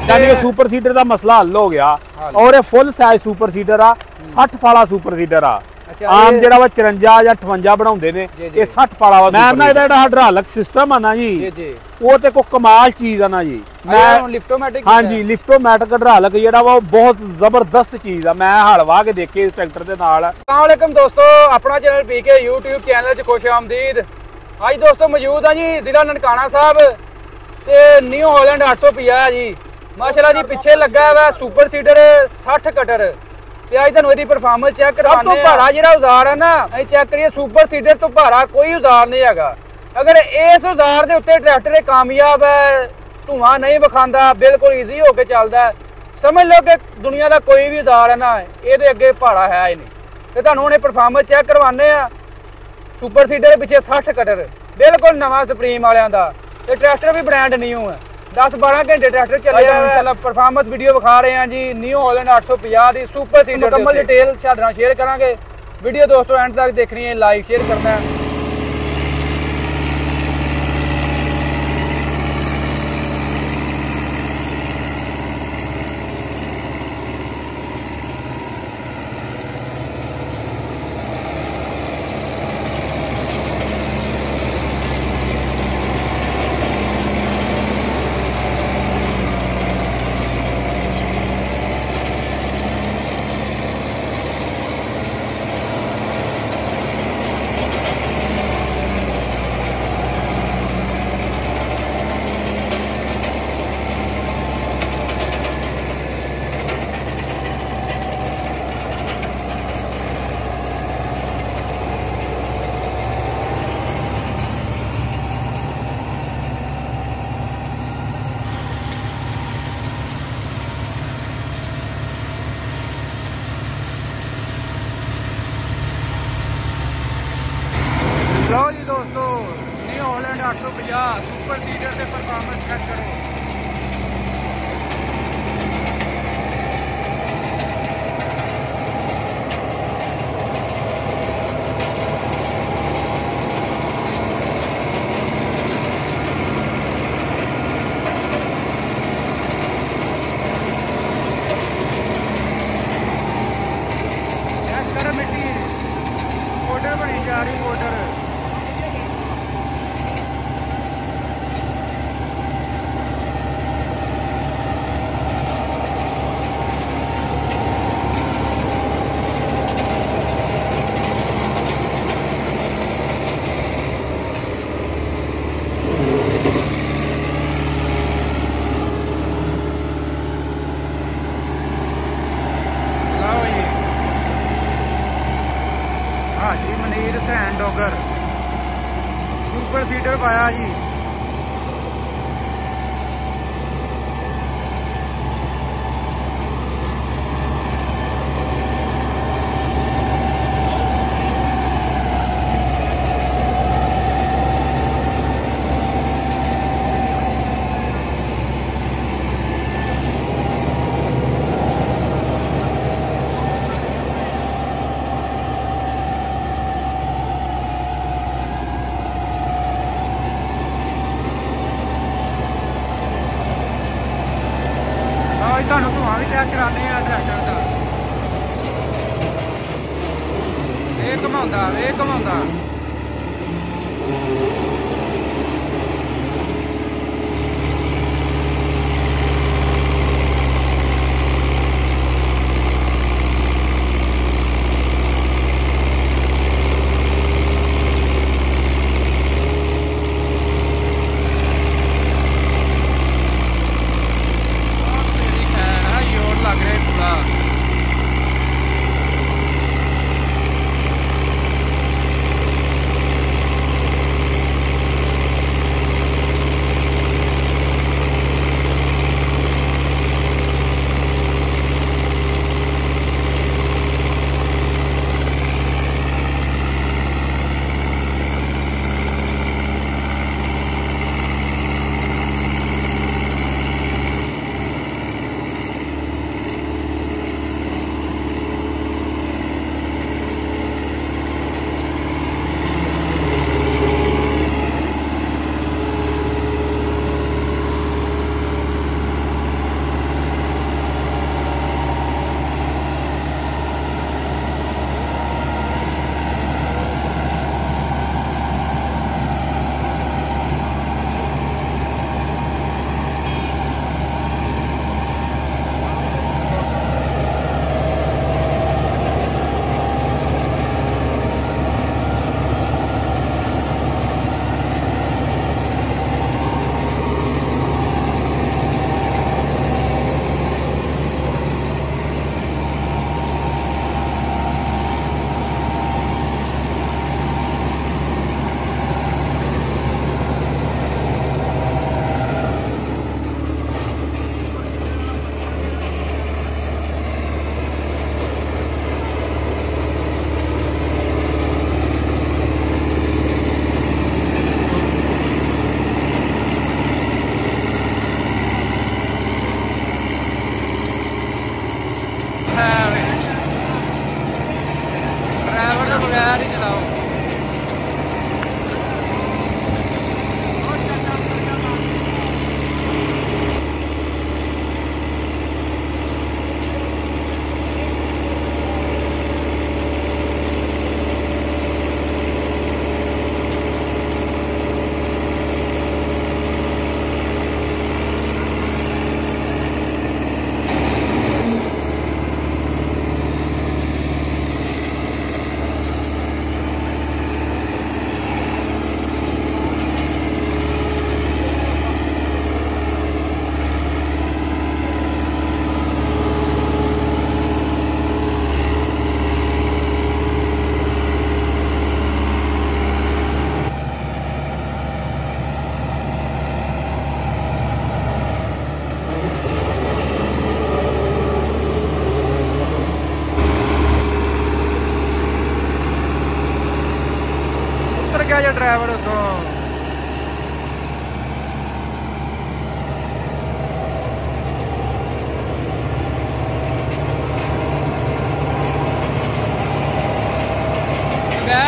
यानी कि super seeder का मसला हल हो गया और ये फुल साइज सुपर सीडर आ 60 फाला सुपर सीडर आ आम जेड़ा वा 54 ਜਾਂ 58 बनाउंदे ने ये 60 फाला वा मैं ना ਇਹਦਾ ਹਾਈਡ੍ਰੋਲਿਕ ਸਿਸਟਮ ਆ ਨਾ ਜੀ ਉਹ ਤੇ ਕੋ ਕਮਾਲ ਚੀਜ਼ ਆ ਨਾ ਜੀ ਮੈਂ ਲਿਫਟੋਮੈਟਿਕ ਹਾਂ ਜੀ ਲਿਫਟੋਮੈਟਿਕ ਹਾਈਡ੍ਰੋਲਿਕ ਜਿਹੜਾ ਵਾ ਬਹੁਤ ਜ਼ਬਰਦਸਤ ਚੀਜ਼ ਆ ਮੈਂ ਹਲ ਵਾਹ ਕੇ ਦੇਖੇ ਇਸ ਟਰੈਕਟਰ ਦੇ ਨਾਲ। अस्सलाम वालेकुम दोस्तों, अपना चैनल पीके YouTube चैनल च खुश आमदीद। आज दोस्तों मौजूद हां जी जिला ननकाना साहब ते न्यू हॉलैंड 850 जी माशाल्लाह जी पिछे लगा है सुपर सीडर 60 कटर ਤੇ ਅੱਜ ਤੁਹਾਨੂੰ ਇਹਦੀ ਪਰਫਾਰਮੈਂਸ ਚੈੱਕ ਕਰਵਾਉਣੇ ਆ। ਸਭ ਤੋਂ ਭਾਰਾ ਜਿਹੜਾ ਔਜ਼ਾਰ ਹੈ ਨਾ ਅਸੀਂ ਚੈੱਕ ਕਰੀਏ ਸੁਪਰ ਸੀਡਰ ਤੋਂ ਭਾਰਾ ਕੋਈ ਔਜ਼ਾਰ ਨਹੀਂ ਹੈਗਾ। ਅਗਰ ਇਸ ਔਜ਼ਾਰ ਦੇ ਉੱਤੇ ਟਰੈਕਟਰ ਕਾਮਯਾਬ ਹੈ, ਧੂਆਂ ਨਹੀਂ ਵਿਖਾਉਂਦਾ, ਬਿਲਕੁਲ ਈਜ਼ੀ ਹੋ ਕੇ ਚੱਲਦਾ, ਸਮਝ ਲਓ ਕਿ ਦੁਨੀਆ ਦਾ ਕੋਈ ਵੀ ਔਜ਼ਾਰ ਹੈ ਨਾ ਇਹਦੇ ਅੱਗੇ ਭਾਰਾ ਹੈ ਹੀ ਨਹੀਂ। ਤੇ ਤੁਹਾਨੂੰ ਹੁਣ ਇਹ ਪਰਫਾਰਮੈਂਸ ਚੈੱਕ ਕਰਵਾਉਣੇ ਆ। ਸੁਪਰ ਸੀਡਰ ਦੇ ਪਿੱਛੇ 60 ਕਟਰ ਬਿਲਕੁਲ ਨਵਾਂ ਸੁਪਰੀਮ ਵਾਲਿਆਂ ਦਾ ਤੇ ਟਰੈਕਟਰ ਵੀ ਬ੍ਰਾਂਡ ਨਿਊ ਹੈ। 10-12 घंटे ट्रैक्टर चले इंशाल्लाह परफॉर्मेंस वीडियो विखा रहे हैं जी न्यू हॉलैंड 850 दी सुपर सीडर मुकम्मल डिटेल छादरा शेयर करांगे। वीडियो दोस्तों एंड तक देखनी है, लाइक शेयर करना है। लो जी दोस्तों न्यू हॉलैंड 850 सुपर सीडर के परफॉर्मेंस चेक करो। चेक कर मिट्टी पाउडर बनी जा रही पाउडर। हाजी मनीर सैन डॉगर सुपर सीडर पाया जी। ਤੁਹਾਨੂੰ ਧੂਆਂ ਵੀ ਚੈੱਕ ਕਰਾਉਂਦੇ ਆ ਟਰੈਕਟਰ ਦਾ। ਇਹ ਘਮਾਉਂਦਾ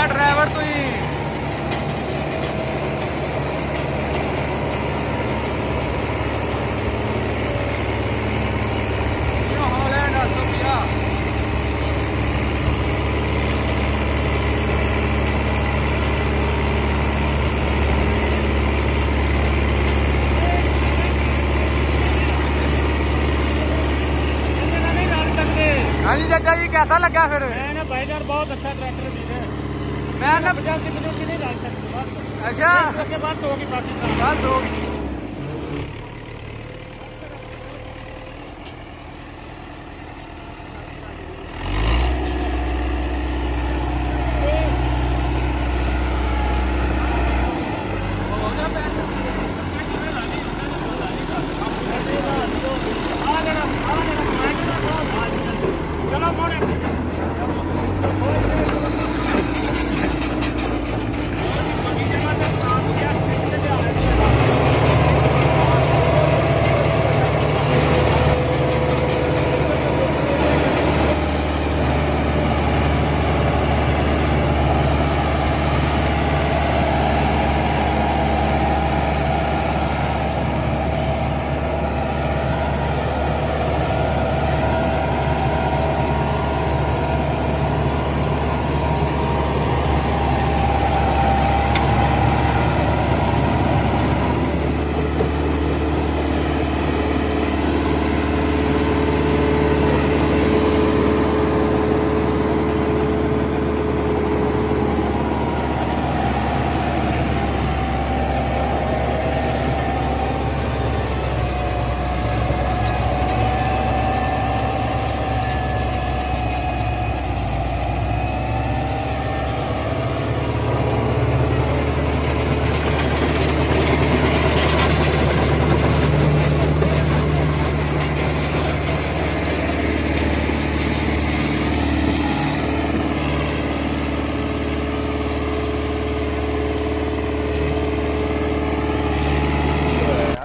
ड्राइवर तो ही हाँ जी चाचा जी, कैसा लगा फिर? भाईजान बहुत अच्छा ट्रैक्टर है। मैं ना 50 किलो की नहीं डाल सकती। अच्छा उसके बाद तो होगी पाकिस्तान। बस होगी।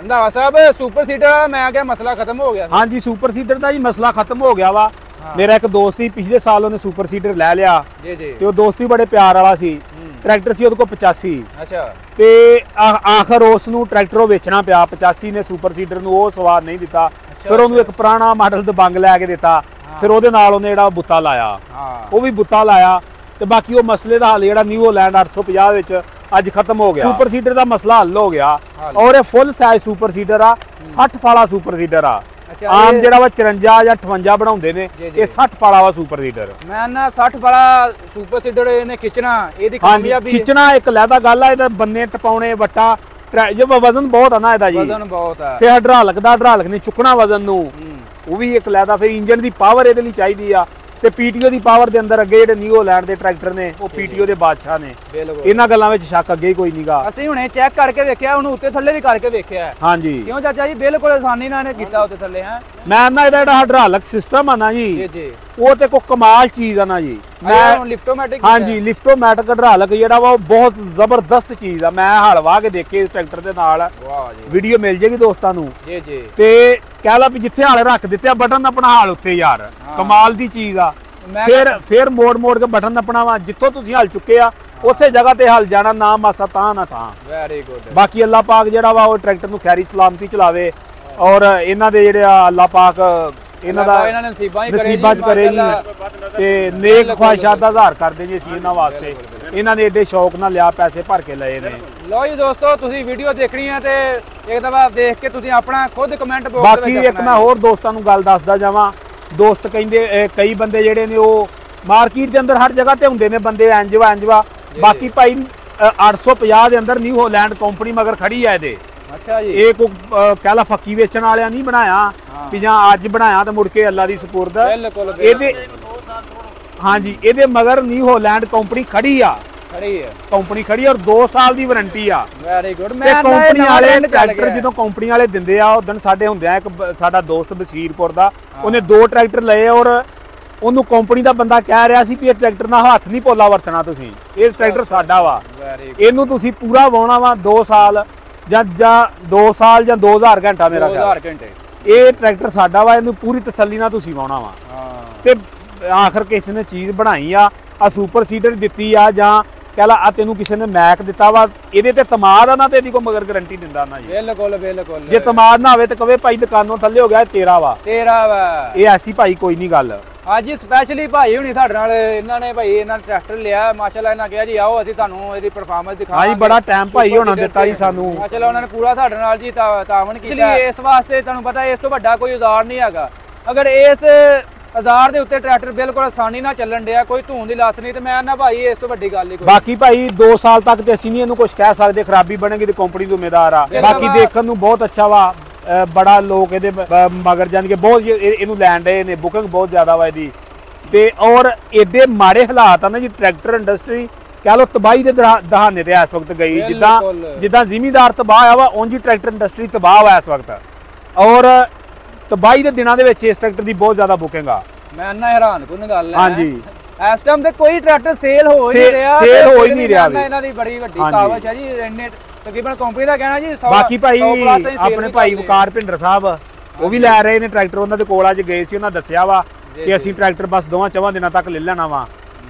ਰੰਧਾਵਾ ਸਾਹਿਬ ਸੁਪਰ ਸੀਡਰ ਮੈਂ ਕਿਹਾ ਮਸਲਾ ਖਤਮ ਹੋ ਗਿਆ। ਹਾਂਜੀ ਸੁਪਰ ਸੀਡਰ ਦਾ ਜੀ ਮਸਲਾ ਖਤਮ ਹੋ ਗਿਆ ਵਾ। ਮੇਰਾ ਇੱਕ ਦੋਸਤ ਸੀ ਪਿਛਲੇ ਸਾਲ ਉਹਨੇ ਸੁਪਰ ਸੀਡਰ ਲੈ ਲਿਆ ਜੀ ਜੀ ਤੇ ਉਹ ਦੋਸਤ ਵੀ ਬੜੇ ਪਿਆਰ ਵਾਲਾ ਸੀ। ਟਰੈਕਟਰ ਸੀ ਉਹਦੇ ਕੋਲ 85। ਅੱਛਾ ਤੇ ਆਖਰ ਉਸ ਨੂੰ ਟਰੈਕਟਰ ਉਹ ਵੇਚਣਾ ਪਿਆ। 85 ਨੇ ਸੁਪਰ ਸੀਡਰ ਨੂੰ ਉਹ ਸਵਾਦ ਨਹੀਂ ਦਿੱਤਾ। ਫਿਰ ਉਹਨੂੰ ਇੱਕ ਪੁਰਾਣਾ ਮਾਡਲ ਦਬੰਗ ਲੈ ਕੇ ਦਿੱਤਾ। ਫਿਰ ਉਹਦੇ ਨਾਲ ਉਹਨੇ ਜਿਹੜਾ ਬੁੱਤਾ ਲਾਇਆ ਉਹ ਵੀ ਬੁੱਤਾ ਲਾਇਆ ਤੇ ਬਾਕੀ ਉਹ ਮਸਲੇ ਦਾ ਹੱਲ ਜਿਹੜਾ ਨਿਊ ਹਾਲੈਂਡ 850 ਵਿੱਚ ਅੱਜ ਖਤਮ ਹੋ ਗਿਆ। ਸੁਪਰ ਸੀਡਰ ਦਾ ਮਸਲਾ ਹੱਲ ਹੋ ਗਿਆ ਔਰ ਇਹ ਫੁੱਲ ਸਾਈਜ਼ ਸੁਪਰ ਸੀਡਰ ਆ। 60 ਫਾਲਾ ਸੁਪਰ ਸੀਡਰ ਆ। ਆਮ ਜਿਹੜਾ ਵਾ 54 ਜਾਂ 58 ਬਣਾਉਂਦੇ ਨੇ, ਇਹ 60 ਫਾਲਾ ਵਾ ਸੁਪਰ ਸੀਡਰ। ਮੈਂ ਨਾ 60 ਫਾਲਾ ਸੁਪਰ ਸੀਡਰ ਇਹਨੇ ਖਿੱਚਣਾ, ਇਹਦੀ ਕਾਮਯਾਬੀ ਖਿੱਚਣਾ ਇੱਕ ਲਹਿਦਾ ਗੱਲ ਆ। ਇਹਦਾ ਬੰਨੇ ਟਪਾਉਣੇ ਵੱਟਾ ਜੋ ਵਜ਼ਨ ਬਹੁਤ ਆ ਨਾ ਇਹਦਾ ਜੀ, ਵਜ਼ਨ ਬਹੁਤ ਆ। ਫਿਰ ਹਡਰਾਲਕ ਨੇ ਚੁੱਕਣਾ ਵਜ਼ਨ ਨੂੰ, ਉਹ ਵੀ ਇੱਕ ਲਹਿਦਾ। ਫਿਰ ਇੰਜਨ ਦੀ ਪਾਵਰ ਇਹਦੇ ਲਈ ਚਾਹੀਦੀ ਆ ਤੇ ਪੀਟੀਓ ਦੀ ਪਾਵਰ ਦੇ ਅੰਦਰ ਅੱਗੇ ਜਿਹੜੇ ਨਿਊ ਹਾਲੈਂਡ ਦੇ ਟਰੈਕਟਰ ਨੇ ਉਹ ਪੀਟੀਓ ਦੇ ਬਾਦਸ਼ਾਹ ਨੇ। ਇਹਨਾਂ ਗੱਲਾਂ ਵਿੱਚ ਸ਼ੱਕ ਅੱਗੇ ਹੀ ਕੋਈ ਨਹੀਂਗਾ। ਅਸੀਂ ਹੁਣੇ ਚੈੱਕ ਕਰਕੇ ਵੇਖਿਆ, ਉਹਨੂੰ ਉੱਤੇ ਥੱਲੇ ਵੀ ਕਰਕੇ ਵੇਖਿਆ। ਹਾਂਜੀ ਕਿਉਂ ਚਾਚਾ ਜੀ? ਬਿਲਕੁਲ ਆਸਾਨੀ ਨਾਲ ਇਹਨੇ ਕੀਤਾ ਉੱਤੇ ਥੱਲੇ। ਹੈ ਮੈਂ ਨਾ ਇਹਦਾ ਜਿਹੜਾ ਹਾਈਡ੍ਰੋਲਿਕ ਸਿਸਟਮ ਆ ਨਾ ਜੀ, ਉਹ ਤੇ ਕੋਈ ਕਮਾਲ ਚੀਜ਼ ਆ ਨਾ ਜੀ। ਮੈਂ ਲਿਫਟੋਮੈਟਿਕ, ਹਾਂਜੀ ਲਿਫਟੋਮੈਟਿਕ ਹਾਈਡ੍ਰੋਲਿਕ ਜਿਹੜਾ ਵਾ ਉਹ ਬਹੁਤ ਜ਼ਬਰਦਸਤ ਚੀਜ਼ ਆ। ਮੈਂ ਹਲ ਵਾਹ ਕੇ ਦੇਖੇ ਇਸ ਟਰੈਕਟਰ ਦੇ ਨਾਲ। ਵਾਹ ਜੀ, ਵੀਡੀਓ ਮਿਲ ਜੇਗੀ ਦੋਸਤਾਂ ਨੂੰ। ਜੀ ਜੀ। ਤੇ ਕਹਿ ਲਾ ਵੀ ਜਿੱਥੇ ਹਲ ਰੱਖ ਦਿੱਤੇ ਆ ਬਟਨ ਆਪਣਾ ਹਾਲ ਉੱਤੇ ਯਾਰ, ਕਮਾਲ ਦੀ ਚੀਜ਼ ਆ। ਫਿਰ ਮੋੜ ਕੇ ਬਟਨ ਆਪਣਾ ਵਾ, ਜਿੱਥੋਂ ਤੁਸੀਂ ਹਲ ਚੁੱਕੇ ਆ ਉਸੇ ਜਗ੍ਹਾ ਤੇ ਹਲ ਜਾਣਾ, ਨਾ ਮਾਸਾ ਤਾਂ ਨਾ ਤਾਂ। Very good. ਬਾਕੀ ਅੱਲਾਹ ਪਾਕ ਜਿਹੜਾ ਵਾ ਉਹ ਟਰੈਕਟਰ ਨੂੰ ਖੈਰੀ ਸਲਾਮਤੀ ਚਲਾਵੇ ਔਰ ਇਹਨਾਂ ਦੇ ਜਿਹੜੇ ਅੱਲਾਹ ਪਾਕ ਇਹਨਾਂ ਦਾ ਨਸੀਬਾਂ ਚ ਕਰੇ ਜੀ ਤੇ ਨੇਕ ਖਵਾਹਿਸ਼ਾਂ ਦਾ ਆਧਾਰ ਕਰਦੇ ਜੀ ਅਸੀਂ ਇਹਨਾਂ ਵਾਸਤੇ। ਇਹਨਾਂ ਨੇ ਏਡੇ ਸ਼ੌਕ ਨਾਲ ਲਿਆ, ਪੈਸੇ ਭਰ ਕੇ ਲਏ ਨੇ। ਲੋ ਜੀ ਦੋਸਤੋ, ਤੁਸੀਂ ਵੀਡੀਓ ਦੇਖਣੀ ਹੈ ਤੇ ਇੱਕ ਦਫਾ ਦੇਖ ਕੇ ਤੁਸੀਂ ਆਪਣਾ ਖੁਦ ਕਮੈਂਟ ਬਾਕਸ ਵਿੱਚ ਬਾਕੀ ਇੱਕ ਮੈਂ ਹੋਰ ਦੋਸਤਾਂ ਨੂੰ ਗੱਲ ਦੱਸਦਾ ਜਾਵਾਂ। ਦੋਸਤ ਕਹਿੰਦੇ ਕਈ ਬੰਦੇ ਜਿਹੜੇ ਨੇ ਉਹ ਮਾਰਕੀਟ ਦੇ ਅੰਦਰ ਹਰ ਜਗ੍ਹਾ ਤੇ ਹੁੰਦੇ ਨੇ ਬੰਦੇ ਇੰਜਵਾ। ਬਾਕੀ ਭਾਈ 850 ਦੇ ਅੰਦਰ ਨਿਊ ਹਾਲੈਂਡ ਕੰਪਨੀ ਮਗਰ ਖੜੀ ਹੈ ਇਹਦੇ। ਅੱਛਾ ਜੀ। ਇਹ ਕੋ ਕਹਿ ਲਾ ਫੱਕੀ ਵੇਚਣ ਵਾਲਿਆਂ ਨਹੀਂ ਬਣਾਇਆ ਵੀ ਜਾਂ ਅੱਜ ਬਣਾਇਆ ਤੇ ਮੁੜ ਕੇ ਅੱਲਾ ਦੀ ਸਪੁਰਦ। ਇਹਦੇ ਹਾਂਜੀ ਇਹਦੇ ਮਗਰ ਨਿਊ ਹਾਲੈਂਡ ਕੰਪਨੀ ਖੜੀ ਆ, ਕੰਪਨੀ ਖੜੀ ਔਰ 2 ਸਾਲ ਦੀ ਵਾਰੰਟੀ ਆ। Very good. ਮੈਂ ਕੰਪਨੀ ਵਾਲੇ ਟਰੈਕਟਰ ਜਦੋਂ ਕੰਪਨੀ ਵਾਲੇ ਦਿੰਦੇ ਆ, ਉਦੋਂ ਸਾਡੇ ਹੁੰਦੇ ਆ ਇੱਕ ਸਾਡਾ ਦੋਸਤ ਬਸ਼ੀਰਪੁਰ ਦਾ, ਉਹਨੇ 2 ਟਰੈਕਟਰ ਲਏ ਔਰ ਉਹਨੂੰ ਕੰਪਨੀ ਦਾ ਬੰਦਾ ਕਹਿ ਰਿਹਾ ਸੀ ਵੀ ਇਹ ਟਰੈਕਟਰ ਨਾਲ ਹੱਥ ਨਹੀਂ ਪੋਲਾ ਵਰਤਣਾ ਤੁਸੀਂ, ਇਹ ਟਰੈਕਟਰ ਸਾਡਾ ਵਾ, ਇਹਨੂੰ ਤੁਸੀਂ ਪੂਰਾ ਵਾਉਣਾ ਵਾ 2 ਸਾਲ ਜਾਂ 2 ਸਾਲ ਜਾਂ 2000 ਘੰਟਾ ਮੇਰਾ 2000 ਘੰਟੇ ਇਹ ਟਰੈਕਟਰ ਸਾਡਾ ਵਾ, ਇਹਨੂੰ ਪੂਰੀ ਤਸੱਲੀ ਨਾਲ ਤੁਸੀਂ ਵਾਉਣਾ ਵਾ। ਤੇ ਆਖਰ ਕਿਸੇ ਨੇ ਚੀਜ਼ ਬਣਾਈ ਆ ਸੁਪਰ ਸੀਡਰ ਦਿੱਤੀ ਆ ਜਾਂ ਕਹਿ ਲਾ ਆ ਤੈਨੂੰ ਕਿਸੇ ਨੇ ਮੈਕ ਦਿੱਤਾ ਵਾ, ਇਹਦੇ ਤੇ ਤਮਾਦ ਆ ਨਾ ਤੇ ਇਹਦੀ ਕੋਈ ਮਗਰ ਗਾਰੰਟੀ ਦਿੰਦਾ ਨਾ ਜੀ। ਬਿਲਕੁਲ ਬਿਲਕੁਲ, ਜੇ ਤਮਾਦ ਨਾ ਹੋਵੇ ਤੇ ਕਵੇ ਭਾਈ ਦੁਕਾਨੋਂ ਥੱਲੇ ਹੋ ਗਿਆ ਤੇਰਾ ਵਾ ਇਹ ਐਸੀ ਭਾਈ ਕੋਈ ਨਹੀਂ ਗੱਲ। ਅੱਜ ਸਪੈਸ਼ਲੀ ਭਾਈ ਹੁਣੀ ਸਾਡੇ ਨਾਲ, ਇਹਨਾਂ ਨੇ ਭਾਈ ਇਹਨਾਂ ਨੇ ਟਰੈਕਟਰ ਲਿਆ ਮਾਸ਼ਾਅੱਲਾ, ਇਹਨਾਂ ਕਿਹਾ ਜੀ ਆਓ ਅਸੀਂ ਤੁਹਾਨੂੰ ਇਹਦੀ ਪਰਫਾਰਮੈਂਸ ਦਿਖਾਵਾਂਗੇ। ਹਾਂਜੀ ਬੜਾ ਟਾਈਮ ਭਾਈ ਹੋਣਾ ਦਿੱਤਾ ਜੀ ਸਾਨੂੰ, ਮਾਸ਼ਾਅੱਲਾ ਉਹਨਾਂ ਨੇ ਪੂਰਾ ਸਾਡੇ ਨਾਲ ਜੀ ਤਾਵਨ ਕੀਤਾ। ਇਸ ਵਾਸਤੇ ਤੁਹਾਨੂੰ ਪਤਾ ਇਸ ਤੋਂ ਵੱਡਾ ਕੋਈ ਔਜ਼ਾਰ ਨਹੀਂ ਹੈਗਾ। ਅਗਰ ਇਸ ਔਜ਼ਾਰ ਦੇ ਉੱਤੇ ਟਰੈਕਟਰ ਬਿਲਕੁਲ ਆਸਾਨੀ ਨਾਲ ਚੱਲਣ ਡਿਆ, ਕੋਈ ਧੂਣ ਦੀ ਲੱਸ ਨਹੀਂ, ਤੇ ਮੈਂ ਨਾ ਭਾਈ ਇਸ ਤੋਂ ਵੱਡੀ ਗੱਲ ਹੀ ਕੋਈ। ਬਾਕੀ ਭਾਈ 2 ਸਾਲ ਤੱਕ ਤੇ ਅਸੀਂ ਨਹੀਂ ਇਹਨੂੰ ਕੁਝ ਕਹਿ ਸਕਦੇ, ਖਰਾਬੀ ਬਣੇਗੀ ਤੇ ਕੰਪਨੀ ਜ਼ਿੰਮੇਦਾਰ ਆ। ਬਾਕੀ ਦੇਖਣ ਨੂੰ ਬਹੁਤ ਅੱਛਾ ਵਾ, ਬੜਾ ਲੋਕ ਇਹਦੇ ਮਗਰ ਜਾਣ ਕੇ ਬਹੁਤ ਇਹਨੂੰ ਲੈਣ ਡਏ ਨੇ, ਬੁਕਿੰਗ ਬਹੁਤ ਜ਼ਿਆਦਾ ਵਾ ਇਹਦੀ। ਤੇ ਔਰ ਏਡੇ ਮਾੜੇ ਹਾਲਾਤ ਆ ਨਾ ਜੀ, ਟਰੈਕਟਰ ਇੰਡਸਟਰੀ ਕਹਿ ਲੋ ਤਬਾਹੀ ਦੇ ਦਹਾਨੇ ਤੇ ਇਸ ਵਕਤ ਗਈ। ਜਿੱਦਾਂ ਜ਼ਿਮੀਂਦਾਰ ਤਬਾਹ ਆ ਵਾ, ਉਂਝ ਟਰੈਕਟਰ ਇੰਡਸਟਰੀ ਤਬਾਹ ਆ ਇਸ ਵਕਤ। ਔਰ ਤਬਾਹੀ ਦੇ ਦਿਨਾਂ ਦੇ ਵਿੱਚ ਇਸ ਟਰੈਕਟਰ ਦੀ ਬਹੁਤ ਜ਼ਿਆਦਾ ਬੁਕਿੰਗ ਆ। ਮੈਂ ਨਾ ਹੈਰਾਨ ਕੋਈ ਗੱਲ ਹੈ ਹਾਂਜੀ, ਇਸ ਟਾਈਮ ਤੇ ਕੋਈ ਟਰੈਕਟਰ ਸੇਲ ਹੋ ਹੀ ਨਹੀਂ ਰਿਹਾ, ਇਹਨਾਂ ਦੀ ਬੜੀ ਵੱਡੀ ਕਾਵਸ਼ ਹੈ ਜੀ। ਇੰਨੇ ਤਕਰੀਬਨ ਕੰਪਨੀ ਦਾ ਕਹਿਣਾ ਜੀ। ਬਾਕੀ ਭਾਈ ਆਪਣੇ ਭਾਈ ਵਕਾਰ ਭਿੰਡਰ ਸਾਹਿਬ ਉਹ ਵੀ ਲੈ ਰਹੇ ਨੇ ਟਰੈਕਟਰ, ਉਹਨਾਂ ਦੇ ਕੋਲ ਅੱਜ ਗਏ ਸੀ, ਉਹਨਾਂ ਦੱਸਿਆ ਵਾ ਕਿ ਅਸੀਂ ਟਰੈਕਟਰ ਬਸ 2-4 ਦਿਨਾਂ ਤੱਕ ਲੈ ਲੈਣਾ ਵਾ।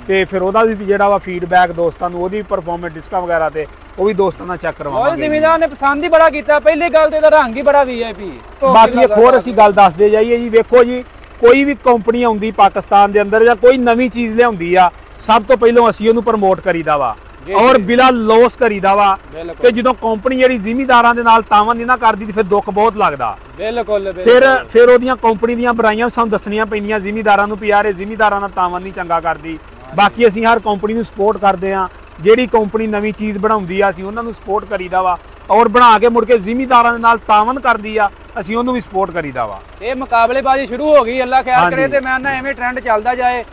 ਤੇ ਫਿਰ ਉਹਦਾ ਵੀ ਜਿਹੜਾ ਵਾ ਫੀਡਬੈਕ ਦੋਸਤਾਂ ਨੂੰ, ਉਹਦੀ ਪਰਫਾਰਮੈਂਸ ਡਿਸਕਾਂ ਵਗੈਰਾ ਤੇ ਉਹ ਵੀ ਦੋਸਤਾਂ ਨਾਲ ਚੈੱਕ ਕਰਵਾਵਾਂਗੇ। ਜ਼ਿਮੀਂਦਾਰ ਨੇ ਪਸੰਦ ਹੀ ਬੜਾ ਕੀਤਾ, ਪਹਿਲੀ ਗੱਲ ਤੇ ਇਹਦਾ ਰੰਗ ਹੀ ਬੜਾ VIP। ਬਾਕੀ ਇੱਕ ਹੋਰ ਅਸੀਂ ਗੱਲ ਦੱਸਦੇ ਜਾਈਏ ਜੀ, ਵੇਖੋ ਜੀ ਕੋਈ ਵੀ ਕੰਪਨੀ ਆਉਂਦੀ ਪਾਕਿਸਤਾਨ ਦੇ ਅੰਦਰ ਜਾਂ ਕੋਈ ਨਵੀਂ ਚੀਜ਼ ਲਿਆਉਂਦੀ ਆ, ਸਭ ਤੋਂ ਪਹਿਲਾਂ ਅਸੀਂ ਉਹਨੂੰ ਪ੍ਰਮੋਟ ਕਰੀਦਾ ਵਾ ਔਰ ਬਿਲਾ ਲੋਸ ਕਰੀਦਾ ਵਾ। ਤੇ ਜਦੋਂ ਕੰਪਨੀ ਜਿਹੜੀ ਜ਼ਿਮੀਂਦਾਰਾਂ ਦੇ ਨਾਲ ਤਾਵਨ ਨਹੀਂ ਨਾ ਕਰਦੀ ਤੇ ਫਿਰ ਦੁੱਖ ਬਹੁਤ ਲੱਗਦਾ। ਬਿਲਕੁਲ ਫਿਰ ਉਹਦੀਆਂ ਕੰਪਨੀ ਦੀਆਂ ਬੁਰਾਈਆਂ ਸਾਨੂੰ ਦੱਸਣੀਆਂ ਪੈਂਦੀਆਂ ਜ਼ਿਮੀਂਦਾਰਾਂ ਨੂੰ ਵੀ ਯਾਰ ਇਹ ਜ਼ਿਮੀਂਦਾਰਾਂ ਨਾਲ ਤਾਵਨ ਨਹੀਂ ਚੰਗਾ ਕਰਦੀ। ਬਾਕੀ ਅਸੀਂ ਹਰ ਕੰਪਨੀ ਨੂੰ ਸਪੋਰਟ ਕਰਦੇ ਆ, ਜਿਹੜੀ ਕੰਪਨੀ ਨਵੀਂ ਚੀਜ਼ ਬਣਾਉਂਦੀ ਆ ਅਸੀਂ ਉਹਨਾਂ ਨੂੰ ਸਪੋਰਟ ਕਰੀਦਾ ਵਾ, ਔਰ ਬਣਾ ਕੇ ਮੁੜ ਕੇ ਜ਼ਿਮੀਂਦਾਰਾਂ ਦੇ ਨਾਲ ਤਾਵਨ ਕਰਦੀ ਆ ਅਸੀਂ ਉਹਨੂੰ ਵੀ ਸਪੋਰਟ ਕਰੀਦਾ ਵਾ। ਇਹ ਮੁਕਾਬਲੇਬਾਜ਼ੀ ਸ਼ੁਰੂ ਹੋ ਗਈ, ਅੱਲਾ ਖੈਰ ਕਰੇ ਤੇ ਮੈਂ ਨਾ ਐਵੇਂ ਟ੍ਰੈਂਡ ਚੱਲਦਾ ਜਾਏ।